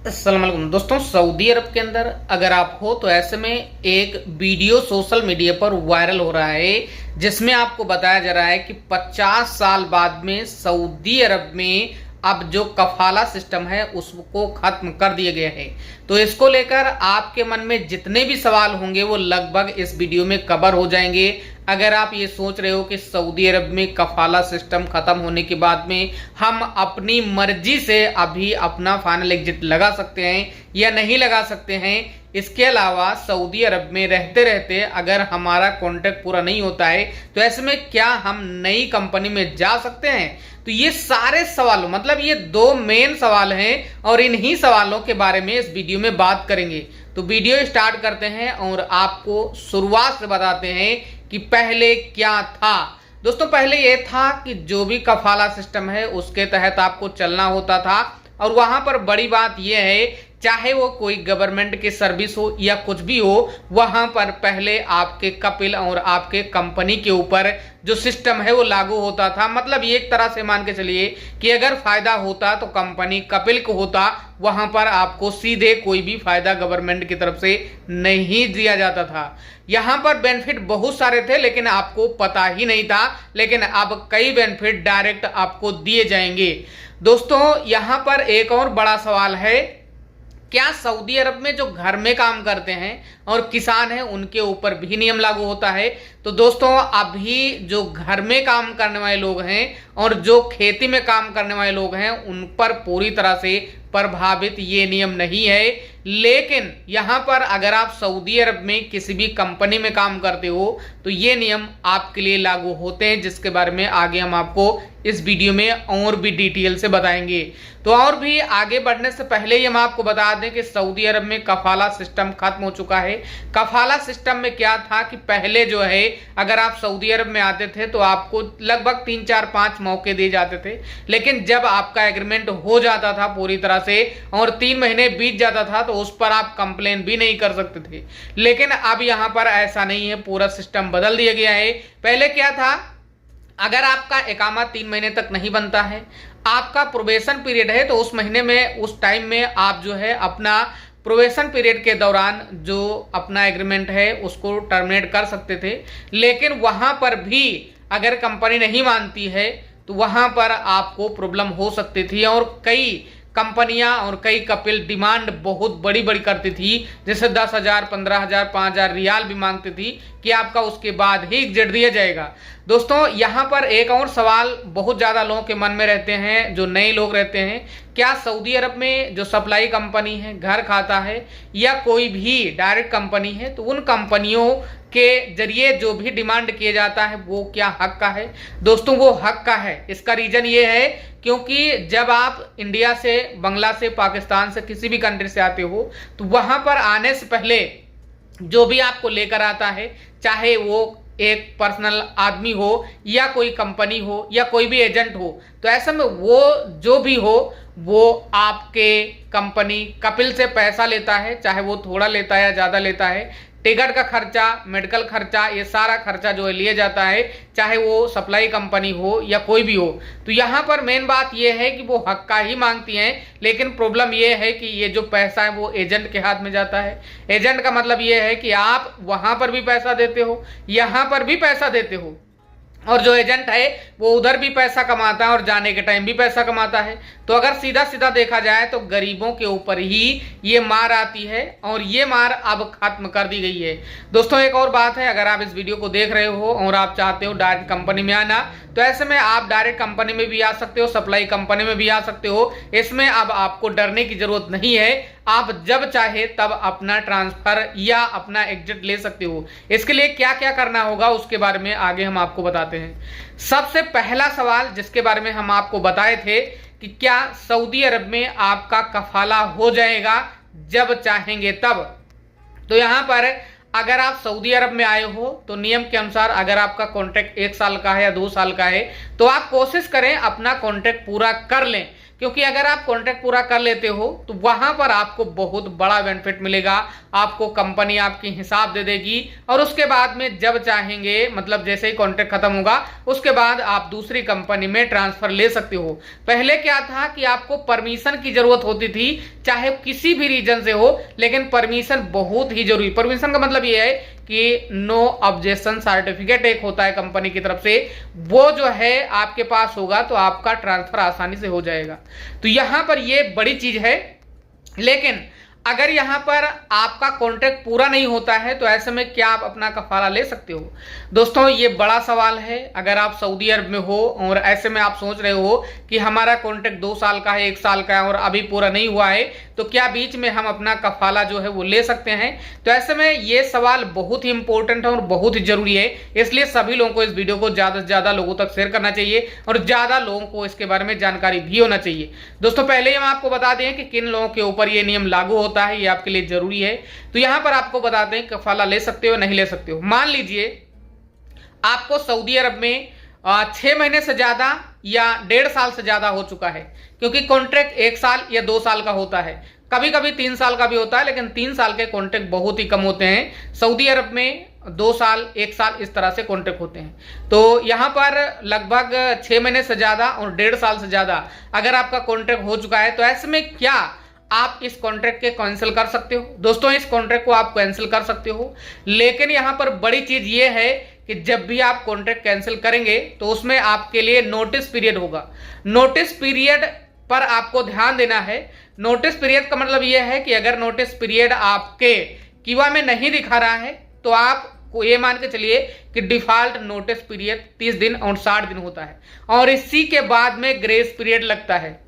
अस्सलाम वालेकुम दोस्तों। सऊदी अरब के अंदर अगर आप हो तो ऐसे में एक वीडियो सोशल मीडिया पर वायरल हो रहा है जिसमें आपको बताया जा रहा है कि 50 साल बाद में सऊदी अरब में अब जो कफाला सिस्टम है उसको खत्म कर दिया गया है। तो इसको लेकर आपके मन में जितने भी सवाल होंगे वो लगभग इस वीडियो में कवर हो जाएंगे। अगर आप ये सोच रहे हो कि सऊदी अरब में कफाला सिस्टम खत्म होने के बाद में हम अपनी मर्जी से अभी अपना फाइनल एग्जिट लगा सकते हैं या नहीं लगा सकते हैं, इसके अलावा सऊदी अरब में रहते रहते अगर हमारा कॉन्ट्रैक्ट पूरा नहीं होता है तो ऐसे में क्या हम नई कंपनी में जा सकते हैं, तो ये सारे सवालों मतलब ये दो मेन सवाल हैं और इन्हीं सवालों के बारे में इस वीडियो में बात करेंगे। तो वीडियो स्टार्ट करते हैं और आपको शुरुआत से बताते हैं कि पहले क्या था। दोस्तों पहले यह था कि जो भी कफाला सिस्टम है उसके तहत आपको चलना होता था और वहां पर बड़ी बात यह है चाहे वो कोई गवर्नमेंट की सर्विस हो या कुछ भी हो, वहां पर पहले आपके कपिल और आपके कंपनी के ऊपर जो सिस्टम है वो लागू होता था। मतलब ये एक तरह से मान के चलिए कि अगर फायदा होता तो कंपनी कपिल को होता, वहां पर आपको सीधे कोई भी फायदा गवर्नमेंट की तरफ से नहीं दिया जाता था। यहां पर बेनिफिट बहुत सारे थे लेकिन आपको पता ही नहीं था, लेकिन अब कई बेनिफिट डायरेक्ट आपको दिए जाएंगे। दोस्तों यहां पर एक और बड़ा सवाल है, क्या सऊदी अरब में जो घर में काम करते हैं और किसान हैं उनके ऊपर भी नियम लागू होता है? तो दोस्तों अभी जो घर में काम करने वाले लोग हैं और जो खेती में काम करने वाले लोग हैं उन पर पूरी तरह से प्रभावित ये नियम नहीं है। लेकिन यहां पर अगर आप सऊदी अरब में किसी भी कंपनी में काम करते हो तो ये नियम आपके लिए लागू होते हैं, जिसके बारे में आगे हम आपको इस वीडियो में और भी डिटेल से बताएंगे। तो और भी आगे बढ़ने से पहले ही हम आपको बता दें कि सऊदी अरब में कफाला सिस्टम खत्म हो चुका है। कफाला सिस्टम में क्या था कि पहले जो है अगर आप सऊदी अरब में आते थे तो आपको लगभग 3 4 5 मौके दिए जाते थे, लेकिन जब आपका एग्रीमेंट हो जाता था पूरी तरह से और 3 महीने बीत जाता था तो उस पर आप कंप्लेन भी नहीं कर सकते थे। लेकिन अब यहां पर ऐसा नहीं है, पूरा सिस्टम बदल दिया गया है। पहले क्या था, अगर आपका इकामा 3 महीने तक नहीं बनता है, आपका प्रोबेशन पीरियड है तो उस महीने में उस टाइम में आप जो है अपना प्रोबेशन पीरियड के दौरान जो अपना एग्रीमेंट है उसको टर्मिनेट कर सकते थे। लेकिन वहां पर भी अगर कंपनी नहीं मानती है तो वहां पर आपको प्रॉब्लम हो सकती थी और कई कंपनियां और कई कपिल डिमांड बहुत बड़ी बड़ी करती थी, जैसे 10,000 15,000 5,000 रियाल भी मांगती थी कि आपका उसके बाद ही एग्जिट दिया जाएगा। दोस्तों यहां पर एक और सवाल बहुत ज्यादा लोगों के मन में रहते हैं, जो नए लोग रहते हैं, क्या सऊदी अरब में जो सप्लाई कंपनी है, घर खाता है या कोई भी डायरेक्ट कंपनी है तो उन कंपनियों के जरिए जो भी डिमांड किया जाता है वो क्या हक का है? दोस्तों वो हक का है। इसका रीजन ये है क्योंकि जब आप इंडिया से, बांग्ला से, पाकिस्तान से, किसी भी कंट्री से आते हो तो वहां पर आने से पहले जो भी आपको लेकर आता है, चाहे वो एक पर्सनल आदमी हो या कोई कंपनी हो या कोई भी एजेंट हो, तो ऐसे में वो जो भी हो वो आपके कंपनी कपिल से पैसा लेता है, चाहे वो थोड़ा लेता है या ज्यादा लेता है। टिकट का खर्चा, मेडिकल खर्चा, ये सारा खर्चा जो है लिया जाता है, चाहे वो सप्लाई कंपनी हो या कोई भी हो। तो यहाँ पर मेन बात ये है कि वो हक का ही मांगती हैं, लेकिन प्रॉब्लम ये है कि ये जो पैसा है वो एजेंट के हाथ में जाता है। एजेंट का मतलब ये है कि आप वहां पर भी पैसा देते हो, यहाँ पर भी पैसा देते हो, और जो एजेंट है वो उधर भी पैसा कमाता है और जाने के टाइम भी पैसा कमाता है। तो अगर सीधा सीधा देखा जाए तो गरीबों के ऊपर ही ये मार आती है और ये मार अब खत्म कर दी गई है। दोस्तों एक और बात है, अगर आप इस वीडियो को देख रहे हो और आप चाहते हो डायरेक्ट कंपनी में आना तो ऐसे में आप डायरेक्ट कंपनी में भी आ सकते हो, सप्लाई कंपनी में भी आ सकते हो। इसमें अब आपको डरने की जरूरत नहीं है, आप जब चाहे तब अपना ट्रांसफर या अपना एग्जिट ले सकते हो। इसके लिए क्या क्या करना होगा उसके बारे में आगे हम आपको बताते हैं। सबसे पहला सवाल जिसके बारे में हम आपको बताए थे कि क्या सऊदी अरब में आपका कफाला हो जाएगा जब चाहेंगे तब, तो यहां पर अगर आप सऊदी अरब में आए हो तो नियम के अनुसार अगर आपका कॉन्ट्रैक्ट 1 साल का है या 2 साल का है तो आप कोशिश करें अपना कॉन्ट्रैक्ट पूरा कर लें, क्योंकि अगर आप कॉन्ट्रैक्ट पूरा कर लेते हो तो वहां पर आपको बहुत बड़ा बेनिफिट मिलेगा। आपको कंपनी आपकी हिसाब दे देगी और उसके बाद में जब चाहेंगे, मतलब जैसे ही कॉन्ट्रैक्ट खत्म होगा उसके बाद आप दूसरी कंपनी में ट्रांसफर ले सकते हो। पहले क्या था कि आपको परमिशन की जरूरत होती थी, चाहे किसी भी रीजन से हो, लेकिन परमिशन बहुत ही जरूरी। परमिशन का मतलब यह है कि नो ऑब्जेक्शन सर्टिफिकेट एक होता है कंपनी की तरफ से, वो जो है आपके पास होगा तो आपका ट्रांसफर आसानी से हो जाएगा। तो यहां पर ये बड़ी चीज है। लेकिन अगर यहां पर आपका कॉन्ट्रैक्ट पूरा नहीं होता है तो ऐसे में क्या आप अपना कफाला ले सकते हो? दोस्तों ये बड़ा सवाल है। अगर आप सऊदी अरब में हो और ऐसे में आप सोच रहे हो कि हमारा कॉन्ट्रैक्ट 2 साल का है, 1 साल का है और अभी पूरा नहीं हुआ है, तो क्या बीच में हम अपना कफाला जो है वो ले सकते हैं? तो ऐसे में ये सवाल बहुत ही इंपॉर्टेंट है और बहुत ही जरूरी है। इसलिए सभी लोगों को इस वीडियो को ज्यादा से ज्यादा लोगों तक शेयर करना चाहिए और ज्यादा लोगों को इसके बारे में जानकारी भी होना चाहिए। दोस्तों पहले ही हम आपको बता दें कि किन लोगों के ऊपर ये नियम लागू होता है, ये आपके लिए जरूरी है। तो यहां पर आपको बता दें कफाला ले सकते हो नहीं ले सकते हो। मान लीजिए आपको सऊदी अरब में 6 महीने से ज्यादा या 1.5 साल से ज्यादा हो चुका है, क्योंकि कॉन्ट्रैक्ट 1 साल या 2 साल का होता है, कभी कभी 3 साल का भी होता है, लेकिन 3 साल के कॉन्ट्रैक्ट बहुत ही कम होते हैं। सऊदी अरब में 2 साल 1 साल इस तरह से कॉन्ट्रैक्ट होते हैं। तो यहां पर लगभग 6 महीने से ज्यादा और 1.5 साल से ज्यादा अगर आपका कॉन्ट्रैक्ट हो चुका है तो ऐसे में क्या आप इस कॉन्ट्रैक्ट के कैंसिल कर सकते हो? दोस्तों इस कॉन्ट्रैक्ट को आप कैंसिल कर सकते हो, लेकिन यहां पर बड़ी चीज ये है कि जब भी आप कॉन्ट्रैक्ट कैंसिल करेंगे तो उसमें आपके लिए नोटिस पीरियड होगा। नोटिस पीरियड पर आपको ध्यान देना है। नोटिस पीरियड का मतलब यह है कि अगर नोटिस पीरियड आपके कीवा में नहीं दिखा रहा है तो आप को ये मान के चलिए कि डिफॉल्ट नोटिस पीरियड 30 दिन और 60 दिन होता है और इसी के बाद में ग्रेस पीरियड लगता है।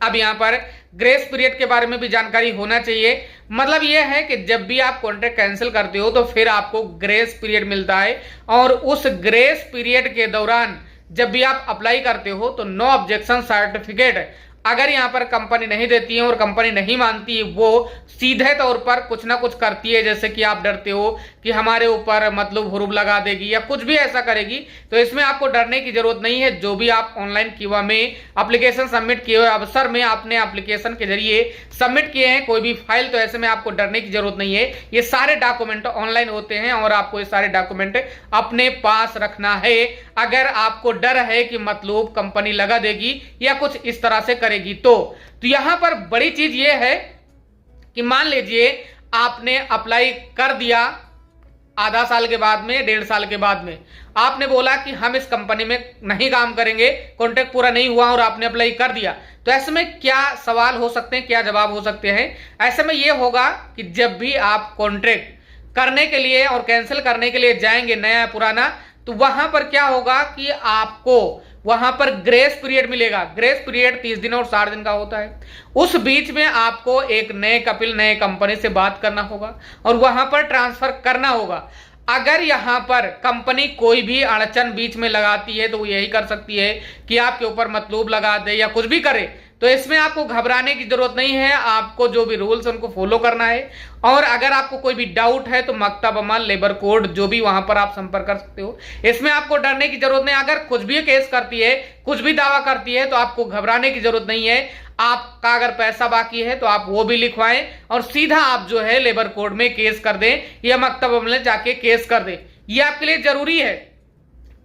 अब यहां पर ग्रेस पीरियड के बारे में भी जानकारी होना चाहिए। मतलब यह है कि जब भी आप कॉन्ट्रैक्ट कैंसिल करते हो तो फिर आपको ग्रेस पीरियड मिलता है और उस ग्रेस पीरियड के दौरान जब भी आप अप्लाई करते हो तो नो ऑब्जेक्शन सर्टिफिकेट अगर यहां पर कंपनी नहीं देती है और कंपनी नहीं मानती है, वो सीधे तौर पर कुछ ना कुछ करती है, जैसे कि आप डरते हो कि हमारे ऊपर मतलब हुरूब लगा देगी या कुछ भी ऐसा करेगी, तो इसमें आपको डरने की जरूरत नहीं है। जो भी आप ऑनलाइन कीवा में एप्लीकेशन सबमिट किए हुए अवसर में आपने एप्लीकेशन के जरिए सबमिट किए हैं कोई भी फाइल, तो ऐसे में आपको डरने की जरूरत नहीं है। ये सारे डॉक्यूमेंट ऑनलाइन होते हैं और आपको ये सारे डॉक्यूमेंट अपने पास रखना है। अगर आपको डर है कि मतलब कंपनी लगा देगी या कुछ इस तरह से करेगी तो यहां पर बड़ी चीज ये है कि मान लीजिए आपने अप्लाई कर दिया आधा साल के बाद में, 1.5 साल के बाद में आपने बोला कि हम इस कंपनी में नहीं काम करेंगे, कॉन्ट्रैक्ट पूरा नहीं हुआ और आपने अप्लाई कर दिया, तो ऐसे में क्या सवाल हो सकते हैं, क्या जवाब हो सकते हैं? ऐसे में यह होगा कि जब भी आप कॉन्ट्रैक्ट करने के लिए और कैंसिल करने के लिए जाएंगे नया पुराना, तो वहां पर क्या होगा कि आपको वहां पर ग्रेस पीरियड मिलेगा। ग्रेस पीरियड 30 दिन और 60 दिन का होता है। उस बीच में आपको एक नए कपिल नए कंपनी से बात करना होगा और वहां पर ट्रांसफर करना होगा। अगर यहां पर कंपनी कोई भी अड़चन बीच में लगाती है तो वो यही कर सकती है कि आपके ऊपर मतलूब लगा दे या कुछ भी करे, तो इसमें आपको घबराने की जरूरत नहीं है। आपको जो भी रूल्स उनको फॉलो करना है और अगर आपको कोई भी डाउट है तो मकतब अमल लेबर कोड जो भी वहां पर आप संपर्क कर सकते हो। इसमें आपको डरने की जरूरत नहीं। अगर कुछ भी केस करती है, कुछ भी दावा करती है तो आपको घबराने की जरूरत नहीं है। आपका अगर पैसा बाकी है तो आप वो भी लिखवाएं और सीधा आप जो है लेबर कोड में केस कर दें या मकतब अमल में जाके केस कर दें। ये आपके लिए जरूरी है।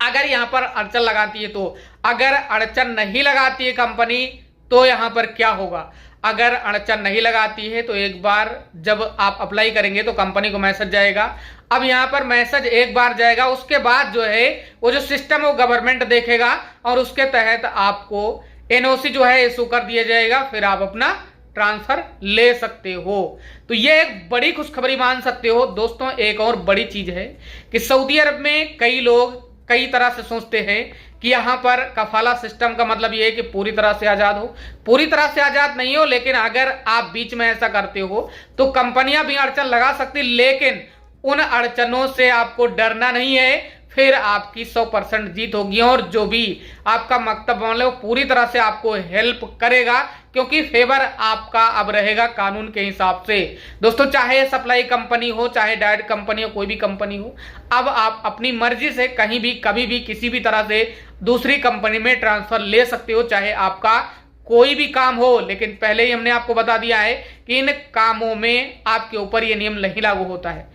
अगर यहां पर अड़चन लगाती है तो, अगर अड़चन नहीं लगाती है कंपनी तो यहां पर क्या होगा? अगर अड़चन नहीं लगाती है तो एक बार जब आप अप्लाई करेंगे तो कंपनी को मैसेज जाएगा। अब यहां पर मैसेज एक बार जाएगा, उसके बाद जो है वो जो सिस्टम है वो गवर्नमेंट देखेगा और उसके तहत आपको एनओसी जो है इशू कर दिया जाएगा, फिर आप अपना ट्रांसफर ले सकते हो। तो ये एक बड़ी खुशखबरी मान सकते हो। दोस्तों एक और बड़ी चीज है कि सऊदी अरब में कई लोग कई तरह से सोचते हैं कि यहां पर कफाला सिस्टम का मतलब यह है कि पूरी तरह से आजाद हो। पूरी तरह से आजाद नहीं हो, लेकिन अगर आप बीच में ऐसा करते हो तो कंपनियां भी अड़चन लगा सकती, लेकिन उन अड़चनों से आपको डरना नहीं है। फिर आपकी 100% जीत होगी और जो भी आपका मकतब अमल है वो पूरी तरह से आपको हेल्प करेगा, क्योंकि फेवर आपका अब रहेगा कानून के हिसाब से। दोस्तों चाहे सप्लाई कंपनी हो, चाहे डायरेक्ट कंपनी हो, कोई भी कंपनी हो, अब आप अपनी मर्जी से कहीं भी कभी भी किसी भी तरह से दूसरी कंपनी में ट्रांसफर ले सकते हो, चाहे आपका कोई भी काम हो, लेकिन पहले ही हमने आपको बता दिया है कि इन कामों में आपके ऊपर ये नियम नहीं लागू होता है।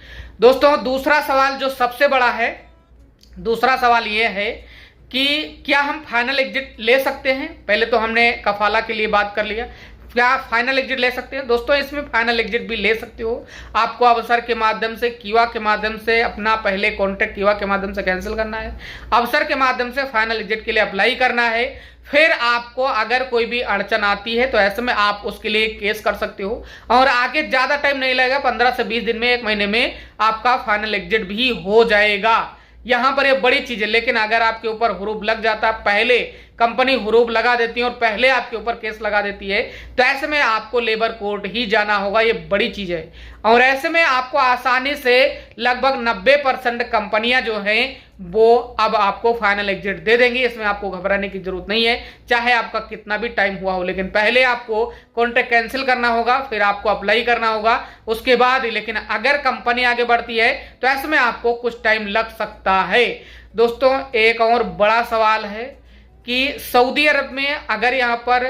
दोस्तों दूसरा सवाल जो सबसे बड़ा है, दूसरा सवाल ये है कि क्या हम फाइनल एग्जिट ले सकते हैं। पहले तो हमने कफाला के लिए बात कर लिया, क्या फाइनल एग्जिट ले सकते हैं। दोस्तों इसमें फाइनल एग्जिट भी ले सकते हो। आपको अवसर के माध्यम से, कीवा के माध्यम से अपना पहले कॉन्ट्रैक्ट कीवा के माध्यम से कैंसिल करना है, अवसर के माध्यम से फाइनल एग्जिट के लिए अप्लाई करना है। फिर आपको अगर कोई भी अड़चन आती है तो ऐसे में आप उसके लिए केस कर सकते हो और आगे ज्यादा टाइम नहीं लगेगा, 15 से 20 दिन में, 1 महीने में आपका फाइनल एग्जिट भी हो जाएगा। यहां पर ये बड़ी चीज है। लेकिन अगर आपके ऊपर हुरूब लग जाता, पहले कंपनी हुरूब लगा देती है और पहले आपके ऊपर केस लगा देती है, तो ऐसे में आपको लेबर कोर्ट ही जाना होगा। ये बड़ी चीज है और ऐसे में आपको आसानी से लगभग 90% कंपनियां जो हैं वो अब आपको फाइनल एग्जिट दे देंगी। इसमें आपको घबराने की जरूरत नहीं है, चाहे आपका कितना भी टाइम हुआ हो। लेकिन पहले आपको कॉन्ट्रैक्ट कैंसिल करना होगा, फिर आपको अप्लाई करना होगा, उसके बाद। लेकिन अगर कंपनी आगे बढ़ती है तो ऐसे में आपको कुछ टाइम लग सकता है। दोस्तों एक और बड़ा सवाल है कि सऊदी अरब में अगर यहाँ पर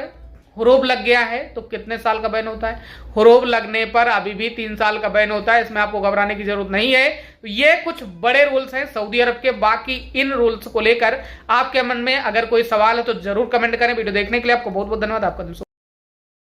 हुरूब लग गया है तो कितने साल का बैन होता है। हुरूब लगने पर अभी भी 3 साल का बैन होता है। इसमें आपको घबराने की जरूरत नहीं है। तो ये कुछ बड़े रूल्स हैं सऊदी अरब के। बाकी इन रूल्स को लेकर आपके मन में अगर कोई सवाल है तो जरूर कमेंट करें। वीडियो देखने के लिए आपको बहुत बहुत धन्यवाद। आपका दिन